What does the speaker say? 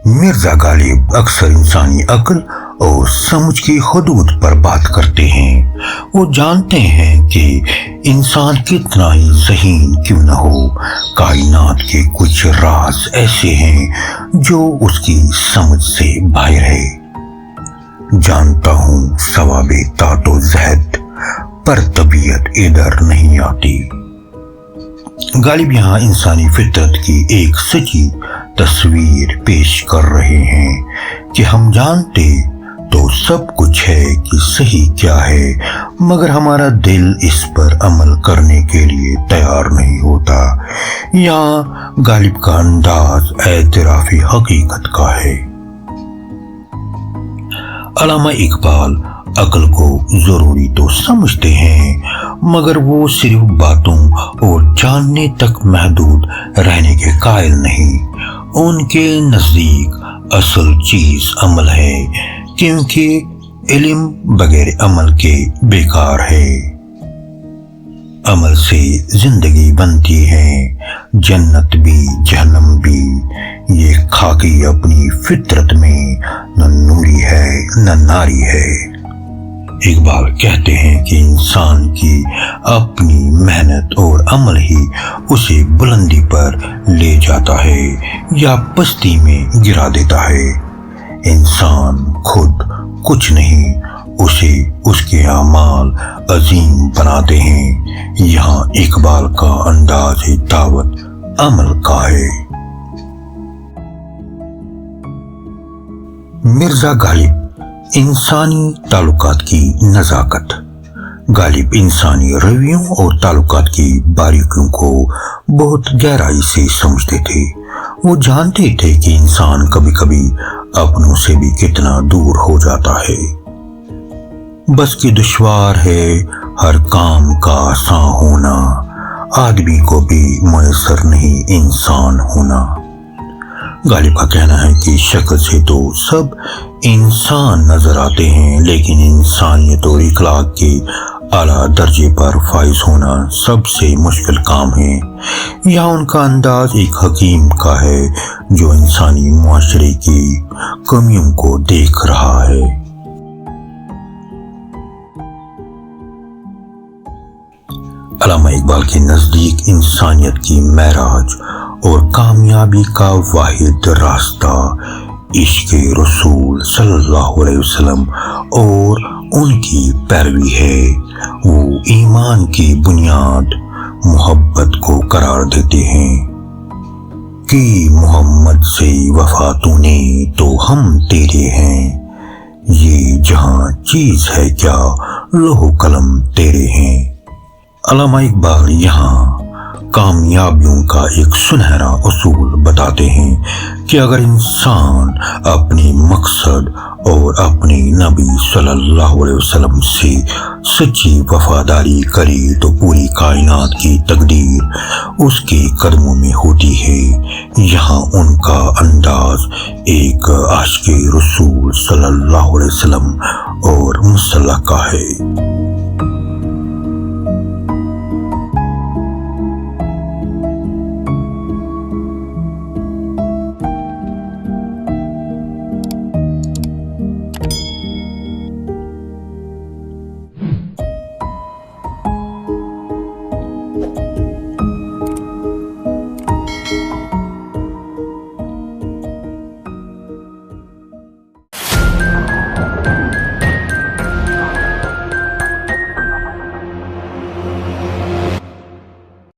مرزا غالب اکثر انسانی عقل اور سمجھ کی حدود پر بات کرتے ہیں۔ وہ جانتے ہیں کہ انسان کتنا ہی ذہین کیوں نہ ہو، کائنات کے کچھ راز ایسے ہیں جو اس کی سمجھ سے باہر ہے۔ جانتا ہوں ثواب طاعت و زہد، پر طبیعت ادھر نہیں آتی۔ غالب یہاں انسانی فطرت کی ایک سچی تصویر پیش کر رہے ہیں کہ ہم جانتے تو سب کچھ ہے کہ صحیح کیا ہے، مگر ہمارا دل اس پر عمل کرنے کے لیے تیار نہیں ہوتا۔ یہاں غالب کا انداز اعتراف حقیقت کا ہے۔ علامہ اقبال عقل کو ضروری تو سمجھتے ہیں، مگر وہ صرف باتوں اور جاننے تک محدود رہنے کے قائل نہیں۔ ان کے نزدیک اصل چیز عمل ہے، کیونکہ علم بغیر عمل کے بیکار ہے۔ عمل سے زندگی بنتی ہے، جنت بھی جہنم بھی۔ یہ خاکی اپنی فطرت میں نہ نوری ہے نہ ناری ہے۔ اقبال کہتے ہیں کہ انسان کی اپنی محنت اور عمل ہی اسے بلندی پر لے جاتا ہے یا پستی میں گرا دیتا ہے۔ انسان خود کچھ نہیں، اسے اس کے اعمال عظیم بناتے ہیں۔ یہاں اقبال کا انداز دعوت عمل کا ہے۔ مرزا غالب انسانی تعلقات کی نزاکت۔ غالب انسانی رویوں اور تعلقات کی باریکیوں کو بہت گہرائی سے سمجھتے تھے۔ وہ جانتے تھے کہ انسان کبھی کبھی اپنوں سے بھی کتنا دور ہو جاتا ہے۔ بس کہ دشوار ہے ہر کام کا آساں ہونا، آدمی کو بھی میسر نہیں انسان ہونا۔ غالب کا کہنا ہے کہ شکل سے تو سب انسان نظر آتے ہیں، لیکن انسانیت اور اخلاق کے اعلیٰ درجے پر فائز ہونا سب سے مشکل کام ہے۔ یہاں ان کا انداز ایک حکیم کا ہے جو انسانی معاشرے کی کمیوں کو دیکھ رہا ہے۔ علامہ اقبال کے نزدیک انسانیت کی معراج اور کامیابی کا واحد راستہ عشق رسول صلی اللہ علیہ وسلم اور ان کی پیروی ہے۔ وہ ایمان کی بنیاد محبت کو قرار دیتے ہیں کہ محمد سے وفا تو نے تو ہم تیرے ہیں، یہ جہاں چیز ہے کیا لوح و قلم تیرے ہیں۔ علامہ اقبال یہاں کامیابیوں کا ایک سنہرا اصول بتاتے ہیں کہ اگر انسان اپنی مقصد اور اپنی نبی صلی اللہ علیہ وسلم سے سچی وفاداری کرے تو پوری کائنات کی تقدیر اس کے قدموں میں ہوتی ہے۔ یہاں ان کا انداز ایک عاشق رسول صلی اللہ علیہ وسلم اور مصلح کا ہے۔